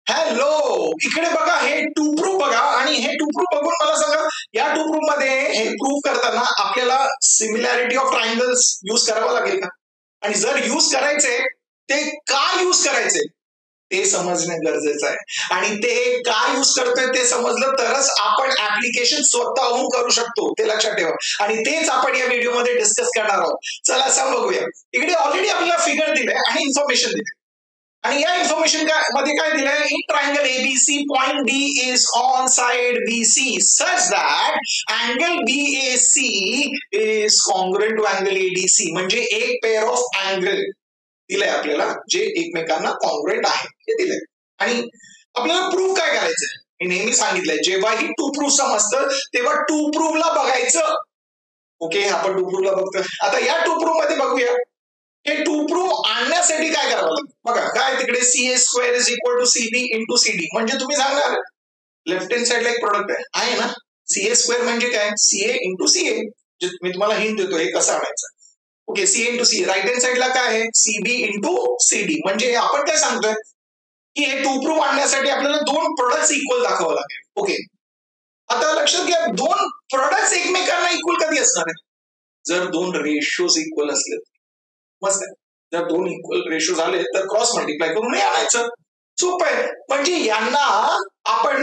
Hello, इकडे बघा, हे टू प्रूफ बघा, आणि हे टू प्रूफ बघून मला सांगा, या टू प्रूफ मध्ये हे प्रूफ करताना आपल्याला सिमिलॅरिटी ऑफ ट्रायंगल्स यूज करावं लागेल का? आणि जर यूज करायचे, ते का यूज करायचे ते समजणं गरजेचं आहे. आणि ते का यूज करतोय ते समजलं तरच आपण ऍप्लिकेशन स्वतःहून करू शकतो, ते लक्षात ठेवा. आणि तेच आपण या व्हिडिओमध्ये डिस्कस करणार आहोत. चला सांग बघूया. इकडे ऑलरेडी आपल्याला फिगर दिलंय आणि इन्फॉर्मेशन दिले, आणि या इन्फॉर्मेशन मध्ये काय दिलंय? In triangle ABC point D is on side BC such that angle BAC is congruent to angle ADC. म्हणजे एक पेअर ऑफ अँगल दिलंय आपल्याला जे एकमेकांना कॉन्ग्रुएंट आहे, हे दिलंय. आणि आपल्याला प्रूफ काय करायचंय? मी नेहमी सांगितलंय, जेव्हा ही टू प्रूफ समजतं तेव्हा टू प्रूफला बघायचं. ओके, आपण टू प्रूफला बघतोय. आता या टू प्रूफ मध्ये बघूया, हे टू प्रूफ आणण्यासाठी काय करावं लागेल. बघा काय तिकडे CA square is equal to CB into CD. म्हणजे तुम्ही सांगणार लेफ्ट हँड साइडला एक प्रोडक्ट आहे ना, सीए स्क्वेअर म्हणजे काय? CA into CA. मी तुम्हाला हिंट देतो हे कसं आणायचं. Okay, CA into CA. Right hand साइडला काय आहे? CB into CD. म्हणजे आपण काय सांगतोय की हे टू प्रूफ आणण्यासाठी आपल्याला दोन प्रोडक्ट्स इक्वल दाखवावं लागेल. ओके, आता लक्षात घ्या, दोन प्रोडक्ट्स एकमेकांना इक्वल कधी असणार आहे? जर दोन रेशोज इक्वल असले. मस्त आहे. जर दोन इक्वल रेशो झाले तर क्रॉस मल्टिप्लाय करून आणायचं. सोपं आहे. म्हणजे यांना आपण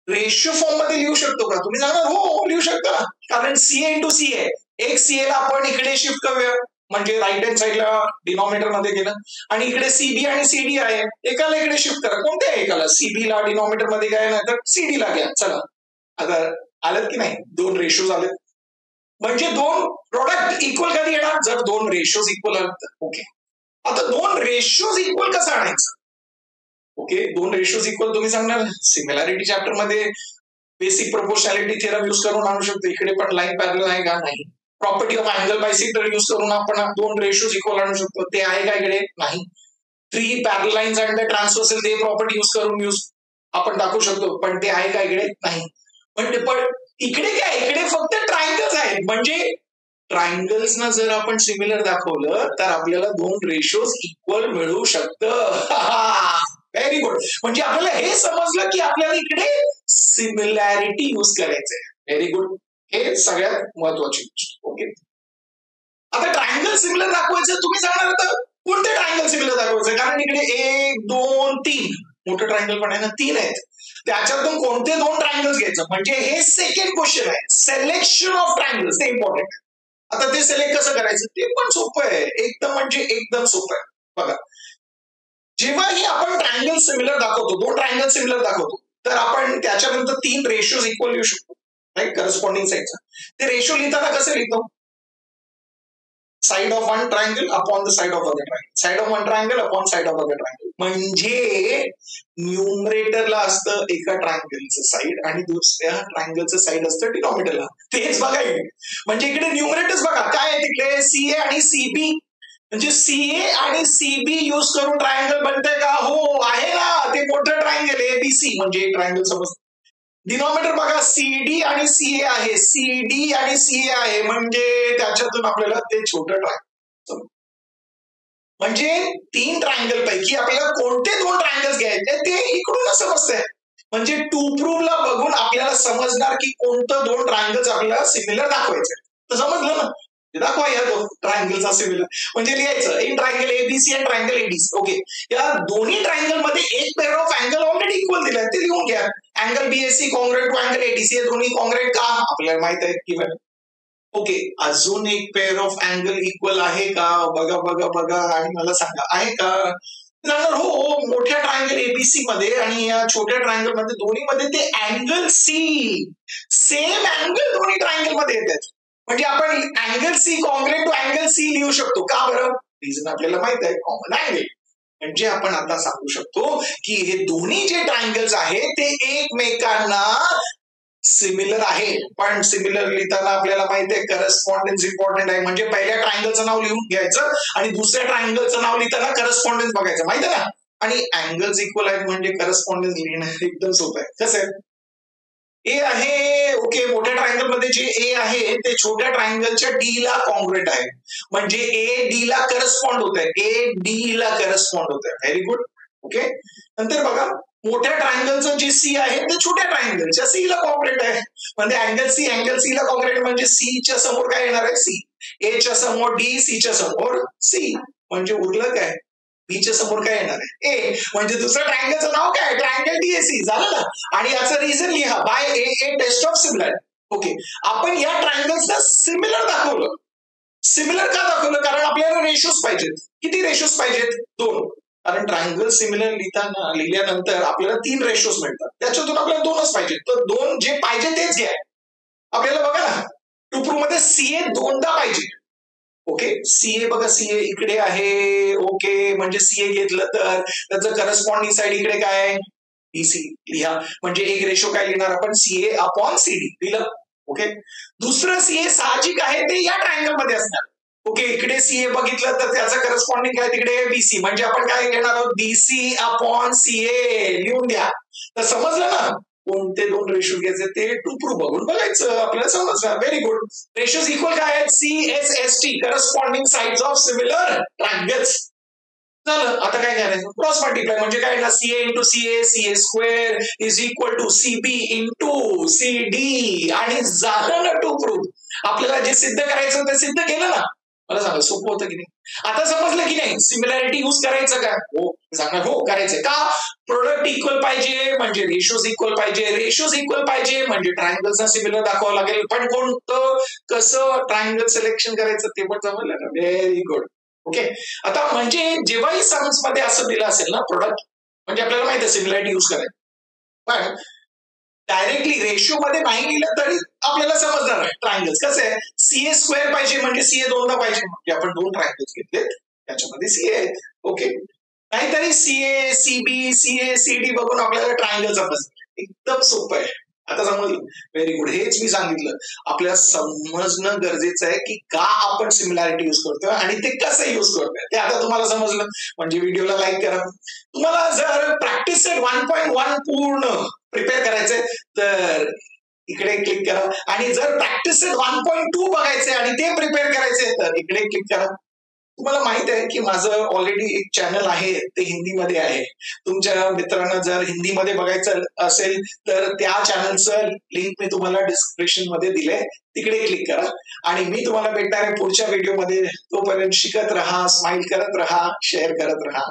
रेशो फॉर्म मध्ये लिहू शकतो का? तुम्ही सांगा हो, लिहू शकता, कारण सीए इंटू सीए. एक सीए ला आपण इकडे शिफ्ट करूया, म्हणजे राईट हँड साइडला डिनॉमिनेटर मध्ये गेलं, आणि इकडे सीबी आणि सीडी आहे, एकाला इकडे शिफ्ट करा. कोणत्या एकाला? सीबी ला डिनॉमिनेटर मध्ये घ्या, नाही तर सीडी ला घ्या. चला, आता आलं की नाही? दोन रेशोज आले. म्हणजे दोन प्रोडक्ट इक्वल कधी येणार? जर दोन रेशोज इक्वल आले. ओके, आता दोन रेशोज इक्वल कसं आणायचं? ओके, दोन रेशोज इक्वल तुम्ही सांगणार सिमिलॅरिटी चॅप्टर मध्ये बेसिक प्रोपोर्शनॅलिटी थिअरम यूज करून आणू शकतो. इकडे पण लाईन पॅरलल आहे का? नाही. Property of angle bisector use करून आपण दोन रेशोज इक्वल आणू शकतो. ते आहे का इकडे? नाही. Three parallel lines and transversal ते प्रॉपर्टी यूज करून आपण दाखवू शकतो, पण ते आहे का इकडे? नाही. पण इकडे काय? इकडे फक्त ट्रायंगल्स आहेत. म्हणजे ट्रायंगल्सना जर आपण सिमिलर दाखवलं तर आपल्याला दोन रेशोज इक्वल मिळू शकतं. Very good. म्हणजे आपल्याला हे समजलं की आपल्याला इकडे सिमिलॅरिटी यूज करायचंय. Very good. हे सगळ्यात महत्वाची गोष्ट. ओके, आता ट्रायंगल सिमिलर दाखवायचं, तुम्ही सांगणार आता कोणते ट्रायंगल सिमिलर दाखवायचं? कारण इकडे 1 2 3 मोठं ट्रायंगल पण आहे ना, 3 आहेत. त्याच्यातून कोणते दोन ट्रायंगल्स घ्यायचं? म्हणजे हे सेकंड क्वेश्चन आहे. सिलेक्शन ऑफ ट्रायंगल्स, ते इम्पॉर्टंट. आता ते सिलेक्ट कसं करायचं? ते पण सोपं आहे, एकदम म्हणजे एकदम सोपं आहे. बघा, जेव्हाही आपण ट्रायंगल सिमिलर दाखवतो, दोन ट्रायंगल सिमिलर दाखवतो, तर आपण त्याच्यानंतर तीन रेशोज इक्वल लिहू शकतो, राईट? करस्पॉन्डिंग साईडचा. ते रेशो लिहिताना कसं लिहितो? Side of one triangle upon the side of other triangle. Side of one triangle upon side of other triangle. म्हणजे न्यूमरेटरला असतं एका ट्रायंगलचं साइड आणि दुसऱ्या ट्रायंगलचं साइड असतं डिनॉमिनेटरला. तेच बघा इकडे. म्हणजे इकडे न्यूमरेटर्स बघा काय आहे तिकडे? सीए आणि सीबी. म्हणजे सीए आणि सीबी यूज करून ट्रायंगल बनतंय का? हो, आहे ना. ते मोठं ट्रायंगल एबीसी म्हणजे ट्रायंगल समजतं. डिनॉमिनेटर बघा, सीडी आणि सीए आहे. सीडी आणि सीए आहे, म्हणजे त्याच्यातून आपल्याला ते छोटं ट्रायंगल. म्हणजे तीन ट्रायंगल पैकी आपल्याला कोणते दोन ट्रायंगल्स घ्यायचे ते इकडूनच समजतंय. म्हणजे टू प्रूफला बघून आपल्याला समजणार की कोणतं दोन ट्रायंगल्स आपल्याला सिमिलर दाखवायचे. तर समजलं ना? दाखवा या दोन ट्रायंगलचा सिमिलर. म्हणजे लिहायचं इन ट्रायंगल एबीसी आणि ट्रायंगल एडीसी. ओके, या दोन्ही ट्रायंगल मध्ये एक pair of angle already equal दिलाय, ते लिहून घ्या. Angle BAC congruent to angle ADC. हे दोन्ही कॉन्ग्रुएंट का? आपल्याला माहित आहे की. ओके, अजून एक पेअर ऑफ अँगल इक्वल आहे का? बघा बघा बघा आणि मला सांगा, आहे का? हो, मोठ्या ट्रायंगल एबीसी मध्ये आणि या छोट्या ट्रायंगल मध्ये दोन्ही मध्ये ते अँगल सी, सेम अँगल दोन्ही ट्रायंगल मध्ये येतात. म्हणजे आपण angle C congruent to angle C लिहू शकतो. का बरं? रिझन आपल्याला माहित आहे, कॉमन अँगल. म्हणजे आपण आता सांगू शकतो की हे दोन्ही जे ट्रायंगल्स आहेत ते एकमेकांना सिमिलर आहे. पण सिमिलर लिहिताना आपल्याला माहिती आहे करस्पॉन्डन्स इम्पॉर्टंट आहे. म्हणजे पहिल्या ट्रायंगलचं नाव लिहून घ्यायचं आणि दुसऱ्या ट्रायंगलचं नाव लिहिताना करस्पॉन्डन्स बघायचं, माहिती आहे ना? आणि अँगल्स इक्वल आहेत म्हणजे करस्पॉन्डन्स लिहिणं एकदम सोपं आहे. कसं आहे? ए आहे. ओके, मोठ्या ट्रायंगल मध्ये जे ए आहे ते छोट्या ट्रायंगलच्या डी ला कॉन्ग्रुएंट आहे. म्हणजे ए डी ला करस्पॉन्ड होत आहे. ए डी ला करस्पॉन्ड होत आहे. Very good. ओके. नंतर बघा मोठ्या ट्रायंगलचं जे सी आहे ते छोट्या ट्रायंगलच्या सी ला कॉन्ग्रेट आहे. म्हणजे अँगल सी ला कॉन्ग्रेट म्हणजे सी च्या समोर काय येणार आहे सी, ए च्या समोर डी, सी च्या समोर सी, म्हणजे उरलं काय बी च्या समोर काय येणार आहे ए, म्हणजे दुसऱ्या ट्रायंगलचं नाव काय ट्रायंगल डीएसी झालं ना. आणि याचं रिझन लिहा by A test of similar. Okay, आपण या ट्रायंगल्सला सिमिलर दाखवलं. सिमिलर का दाखवलं? कारण आपल्याला रेशोज पाहिजेत. किती रेशोज पाहिजेत? 2. कारण ट्रायंगल सिमिलर लिहिल्यानंतर आपल्याला 3 रेशोज मिळतात, त्याच्यातून आपल्याला 2च पाहिजे. तर 2 जे पाहिजे तेच घ्या. आपल्याला बघा ना टू प्रूव्ह मध्ये सीए 2दा पाहिजे. ओके, सीए बघा सीए इकडे आहे. ओके, म्हणजे सीए घेतलं तर त्याचं करस्पॉन्डिंग साइड इकडे काय बीसी लिहा. म्हणजे एक रेशो काय लिहिणार आपण सीए अपॉन सीडी लिहिलं. ओके, दुसरं सीए साहजिक आहे ते या ट्रायंगल मध्ये असणार. ओके, इकडे सीए बघितलं तर त्याचं करस्पॉन्डिंग काय तिकडे बीसी, म्हणजे आपण काय घेणार आहोत बीसी अपॉन सीए लिहून द्या. तर समजलं ना कोणते 2 रेशो घ्यायचे ते टू प्रूव्ह बघून बघायचं, आपल्याला समजणार. Very good. रेशोज इक्वल काय आहेत CSST corresponding sides of similar triangles. झालं. आता काय करायचं क्रॉस मल्टिप्लाय, म्हणजे काय ना CA into CA, CA square is equal to CB into CD, आणि झालं ना टू प्रूव्ह. आपल्याला जे सिद्ध करायचं ते सिद्ध केलं ना. मला सांगा सोपं होतं की नाही? आता समजलं की नाही सिमिलॅरिटी यूज करायचं का? हो सांगा. हो करायचंय का? प्रोडक्ट इक्वल पाहिजे म्हणजे रेशोज इक्वल पाहिजे, रेशोज इक्वल पाहिजे म्हणजे ट्रायंगलचा सिमिलर दाखवावं लागेल. पण कोणतं कसं ट्रायंगल सिलेक्शन करायचं ते पण समजलं ना. Very good. ओके, आता म्हणजे जेव्हाही सम्स मध्ये असं दिलं असेल ना प्रोडक्ट, म्हणजे आपल्याला माहिती आहे सिमिलॅरिटी यूज करायचं. पण डायरेक्टली रेशो मध्ये नाही लिहिलं तरी आपल्याला समजणार आहे ट्रायंगल्स कसं आहे. सीए स्क्वेअर पाहिजे म्हणजे सीए 2दा पाहिजे, म्हणजे आपण 2 ट्रायंगल्स घेतलेत त्याच्यामध्ये सीए आहेत. ओके, नाहीतरी सीए सीबी सीए सीडी बघून आपल्याला ट्रायंगल समजतं. एकदम सोपं आहे. आता समजलं. Very good. हेच मी सांगितलं आपल्याला समजणं गरजेचं आहे की का आपण सिमिलॅरिटी यूज करतोय आणि ते कसं यूज करतोय ते आता तुम्हाला समजलं. म्हणजे व्हिडिओला लाईक करा. तुम्हाला जर प्रॅक्टिस सेट 1.1 पूर्ण प्रिपेअर करायचंय तर इकडे क्लिक करा, आणि जर प्रॅक्टिस सेट 1.2 बघायचे आणि ते प्रिपेअर करायचे तर इकडे क्लिक करा. तुम्हाला माहित आहे की माझं ऑलरेडी एक चॅनल आहे ते हिंदीमध्ये आहे. तुमच्या मित्रांना जर हिंदीमध्ये बघायचं असेल तर त्या चॅनलचं लिंक मी तुम्हाला डिस्क्रिप्शन मध्ये दिलंय, तिकडे क्लिक करा. आणि मी तुम्हाला भेटणार आहे पुढच्या व्हिडिओमध्ये. तोपर्यंत शिकत राहा, स्माइल करत राहा, शेअर करत राहा.